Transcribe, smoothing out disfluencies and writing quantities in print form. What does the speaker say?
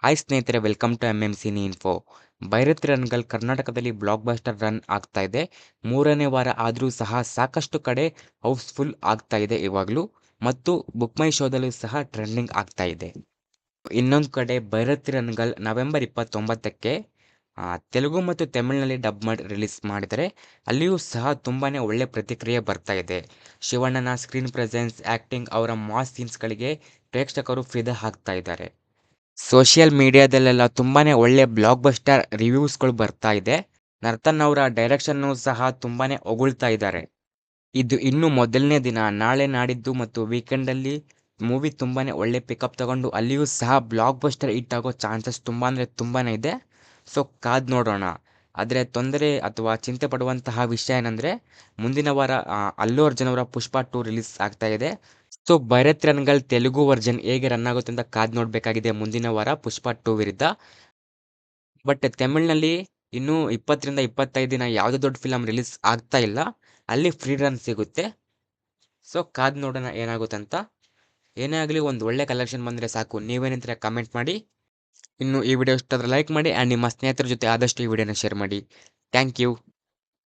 Hi ಸ್ನೇಹಿತರೆ, welcome to MMCನಿ info. Byrathi ರನ್‌ಗಳು ಕರ್ನಾಟಕದಲ್ಲಿ block buster run ಆಗ್ತಾ ಇದೆ. ಮೂರನೇ ವಾರ ಆದರೂ ಸಹ ಸಾಕಷ್ಟು ಕಡೆ ಹೌಸ್‌ಫುಲ್ ಆಗ್ತಾ ಇದೆ ಇವಾಗಲೂ, ಮತ್ತು ಬುಕ್ ಮೈ ಶೋದಲ್ಲೂ ಸಹ ಟ್ರೆಂಡಿಂಗ್ ಆಗ್ತಾ ಇದೆ. ಇನ್ನೊಂದು ಕಡೆ ಭೈರತಿ ರನ್‌ಗಳು ನವೆಂಬರ್ 29ಕ್ಕೆ ತೆಲುಗು ಮತ್ತು ತಮಿಳಿನಲ್ಲಿ ಡಬ್ ಮಾಡಿ ರಿಲೀಸ್ ಮಾಡಿದರೆ, ಅಲ್ಲಿಯೂ ಸಹ ತುಂಬಾನೇ ಒಳ್ಳೆ ಪ್ರತಿಕ್ರಿಯೆ ಬರ್ತಾ ಇದೆ. ಶಿವಣ್ಣನ ಸ್ಕ್ರೀನ್ ಪ್ರೆಸೆನ್ಸ್, ಆಕ್ಟಿಂಗ್, ಅವರ ಮಾಸ್ ಸೀನ್ಸ್‌ಗಳಿಗೆ ಪ್ರೇಕ್ಷಕರು ಫಿದಾ ಆಗ್ತಾ ಇದ್ದಾರೆ. ಸೋಷಿಯಲ್ ಮೀಡಿಯಾದಲ್ಲೆಲ್ಲ ತುಂಬಾನೇ ಒಳ್ಳೆ ಬ್ಲಾಕ್ ಬಸ್ಟರ್ ರಿವ್ಯೂಸ್ಗಳು ಬರ್ತಾ ಇದೆ. ನರ್ತನ್ ಅವರ ಡೈರೆಕ್ಷನ್ನು ಸಹ ತುಂಬಾನೇ ಹೊಗಳ್ತಾ ಇದ್ದಾರೆ. ಇದು ಇನ್ನು ಮೊದಲನೇ ದಿನ. ನಾಳೆ ನಾಡಿದ್ದು ಮತ್ತು ವೀಕೆಂಡಲ್ಲಿ ಮೂವಿ ತುಂಬಾನೇ ಒಳ್ಳೆ ಪಿಕಪ್ ತಗೊಂಡು ಅಲ್ಲಿಯೂ ಸಹ ಬ್ಲಾಕ್ ಬಸ್ಟರ್ ಹಿಟ್ ಆಗೋ ಚಾನ್ಸಸ್ ತುಂಬಾ ಅಂದರೆ ತುಂಬಾನೇ ಇದೆ. ಸೊ ಕಾದ್ ನೋಡೋಣ. ಆದರೆ ತೊಂದರೆ ಅಥವಾ ಚಿಂತೆ ಪಡುವಂತಹ ವಿಷಯ ಏನಂದರೆ, ಮುಂದಿನ ವಾರ ಅಲ್ಲು ಅರ್ಜುನ್ ಅವರ ಪುಷ್ಪ 2 ರಿಲೀಸ್ ಆಗ್ತಾ ಇದೆ. ಸೊ ಭೈರತ್ ರನ್‌ಗಳು ತೆಲುಗು ವರ್ಜನ್ ಹೇಗೆ ರನ್ ಆಗುತ್ತೆ ಅಂತ ಕಾದ್ ನೋಡಬೇಕಾಗಿದೆ ಮುಂದಿನ ವಾರ ಪುಷ್ಪ 2 ವಿರುದ್ಧ. ಬಟ್ ತಮಿಳ್ನಲ್ಲಿ ಇನ್ನೂ 20ರಿಂದ 25 ದಿನ ಯಾವುದೇ ದೊಡ್ಡ ಫಿಲಮ್ ರಿಲೀಸ್ ಆಗ್ತಾ ಇಲ್ಲ. ಅಲ್ಲಿ ಫ್ರೀ ರನ್ ಸಿಗುತ್ತೆ. ಸೊ ಕಾದ್ ನೋಡೋಣ ಏನಾಗುತ್ತಂತ. ಏನೇ ಆಗಲಿ ಒಂದು ಒಳ್ಳೆ ಕಲೆಕ್ಷನ್ ಬಂದರೆ ಸಾಕು. ನೀವೇನಂತೀರ ಕಮೆಂಟ್ ಮಾಡಿ. ಇನ್ನು ಈ ವಿಡಿಯೋ ಇಷ್ಟ ಆದರೆ ಲೈಕ್ ಮಾಡಿ ಆ್ಯಂಡ್ ನಿಮ್ಮ ಸ್ನೇಹಿತರ ಜೊತೆ ಆದಷ್ಟು ಈ ವಿಡಿಯೋನ ಶೇರ್ ಮಾಡಿ. Thank you.